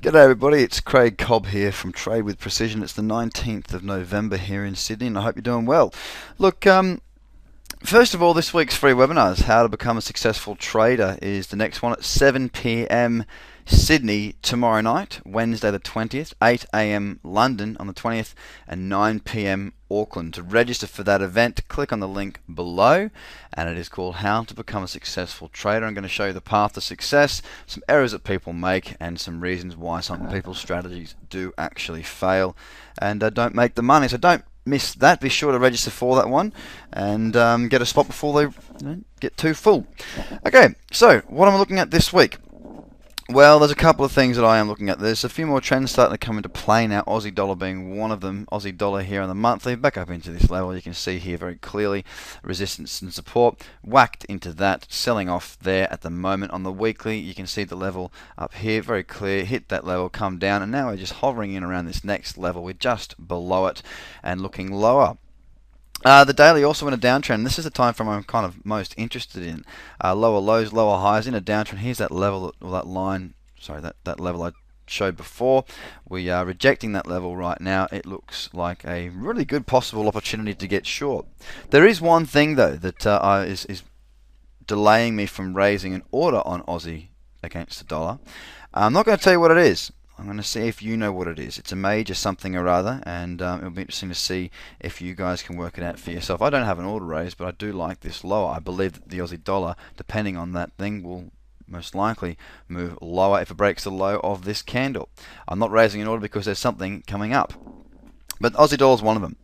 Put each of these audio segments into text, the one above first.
G'day everybody, it's Craig Cobb here from Trade with Precision. It's the 19th of November here in Sydney and I hope you're doing well. Look, first of all, this week's free webinars, How to Become a Successful Trader, is the next one at 7 p.m. Sydney tomorrow night, Wednesday the 20th, 8 a.m. London on the 20th, and 9 p.m. Auckland. To register for that event, click on the link below, and it is called How to Become a Successful Trader. I'm going to show you the path to success, some errors that people make, and some reasons why some people's strategies do actually fail and don't make the money. So don't miss that. Be sure to register for that one and get a spot before they get too full. Okay, so what am I looking at this week? Well, there's a couple of things that I am looking at. There's a few more trends starting to come into play now, Aussie dollar being one of them. Aussie dollar here on the monthly, back up into this level. You can see here very clearly resistance and support, whacked into that, selling off there at the moment. On the weekly, you can see the level up here, very clear, hit that level, come down, and now we're just hovering in around this next level. We're just below it and looking lower. The daily also in a downtrend. This is the time frame I'm kind of most interested in. Lower lows, lower highs in a downtrend. Here's that level, or that line, sorry, that level I showed before. We are rejecting that level right now. It looks like a really good possible opportunity to get short. There is one thing though that is delaying me from raising an order on Aussie against the dollar. I'm not going to tell you what it is. I'm going to see if you know what it is. It's a major something or other, and it'll be interesting to see if you guys can work it out for yourself. I don't have an order raise, but I do like this lower. I believe that the Aussie dollar, depending on that thing, will most likely move lower if it breaks the low of this candle. I'm not raising an order because there's something coming up, but Aussie dollar is one of them.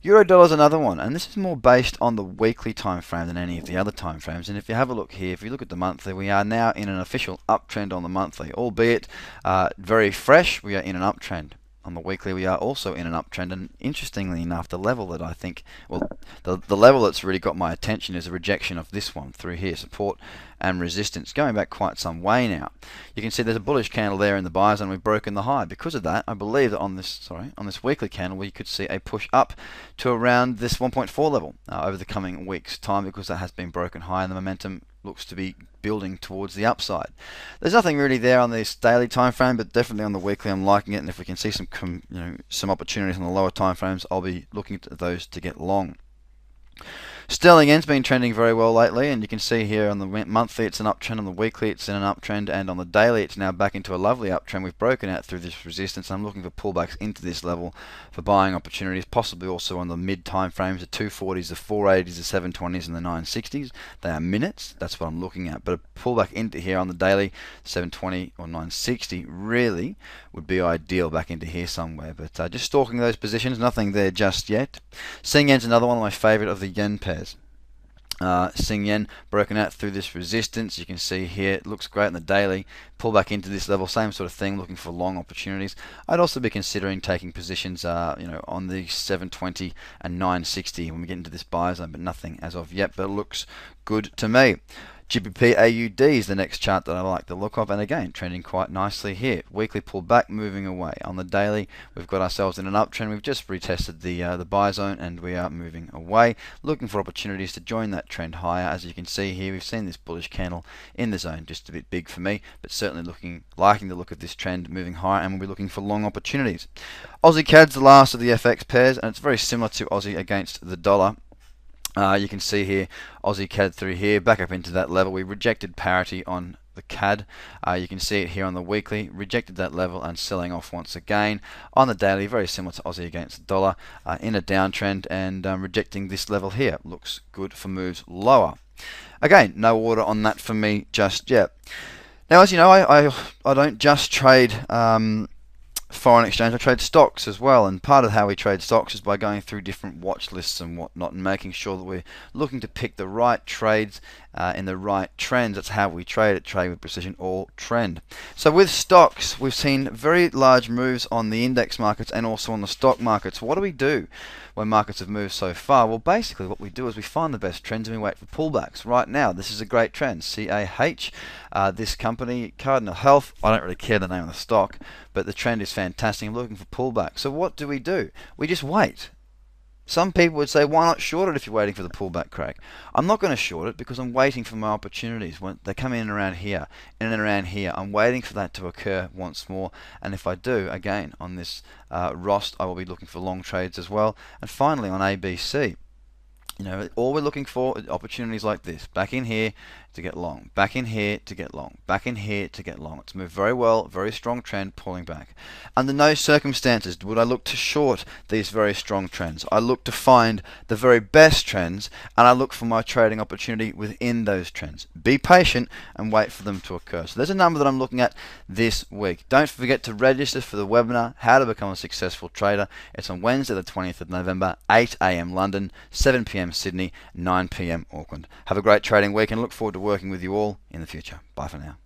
Euro dollar is another one, and this is more based on the weekly time frame than any of the other time frames. And if you have a look here, if you look at the monthly, we are now in an official uptrend on the monthly, albeit very fresh. We are in an uptrend. On the weekly, we are also in an uptrend, and interestingly enough, the level that I think, well, the level that's really got my attention is a rejection of this one through here, support and resistance, going back quite some way now. You can see there's a bullish candle there in the buy zone. We've broken the high. Because of that, I believe that on this weekly candle, we could see a push up to around this 1.4 level over the coming weeks' time, because that has been broken high and the momentum looks to be building towards the upside. There's nothing really there on this daily time frame, but definitely on the weekly I'm liking it, and if we can see some opportunities on the lower time frames, I'll be looking at those to get long. Sterling Yen's been trending very well lately, and you can see here on the monthly it's an uptrend, on the weekly it's in an uptrend, and on the daily it's now back into a lovely uptrend. We've broken out through this resistance. I'm looking for pullbacks into this level for buying opportunities, possibly also on the mid time frames, the 240s, the 480s, the 720s, and the 960s. They are minutes, that's what I'm looking at. But a pullback into here on the daily, 720 or 960, really would be ideal, back into here somewhere. But just stalking those positions, nothing there just yet. Sing Yen's another one of my favorite of the yen pairs. Sing Yen broken out through this resistance. You can see here it looks great in the daily. Pull back into this level, same sort of thing, looking for long opportunities. I'd also be considering taking positions on the 720 and 960 when we get into this buy zone, but nothing as of yet, but it looks good to me. GBP AUD is the next chart that I like the look of, and again trending quite nicely here. Weekly pullback, moving away. On the daily, we've got ourselves in an uptrend. We've just retested the buy zone, and we are moving away, looking for opportunities to join that trend higher. As you can see here, we've seen this bullish candle in the zone, just a bit big for me, but certainly liking the look of this trend moving higher, and we'll be looking for long opportunities. Aussie CAD's the last of the FX pairs, and it's very similar to Aussie against the dollar. You can see here Aussie CAD through here, back up into that level. We rejected parity on the CAD. You can see it here on the weekly, rejected that level and selling off once again. On the daily, very similar to Aussie against the dollar, in a downtrend, and rejecting this level here. Looks good for moves lower. Again, no order on that for me just yet. Now, as you know, I don't just trade foreign exchange. I trade stocks as well, and part of how we trade stocks is by going through different watch lists and whatnot, and making sure that we're looking to pick the right trades in the right trends. That's how we trade at Trade with Precision, or trend. So with stocks, we've seen very large moves on the index markets and also on the stock markets. What do we do when markets have moved so far? Well, basically what we do is we find the best trends and we wait for pullbacks. Right now, this is a great trend. CAH, this company, Cardinal Health, I don't really care the name of the stock, but the trend is fantastic. I'm looking for pullback. So what do? We just wait. Some people would say, why not short it if you're waiting for the pullback, Craig? I'm not going to short it because I'm waiting for my opportunities. When they come in and around here, in and around here, I'm waiting for that to occur once more. And if I do, again, on this Rost, I will be looking for long trades as well. And finally, on ABC, all we're looking for is opportunities like this. Back in here to get long, back in here to get long, back in here to get long. It's moved very well, very strong trend, pulling back. Under no circumstances would I look to short these very strong trends. I look to find the very best trends, and I look for my trading opportunity within those trends. Be patient and wait for them to occur. So there's a number that I'm looking at this week. Don't forget to register for the webinar, How to Become a Successful Trader. It's on Wednesday the 20th of November, 8 a.m. London, 7 p.m. Sydney, 9 p.m. Auckland. Have a great trading week and look forward to working with you all in the future. Bye for now.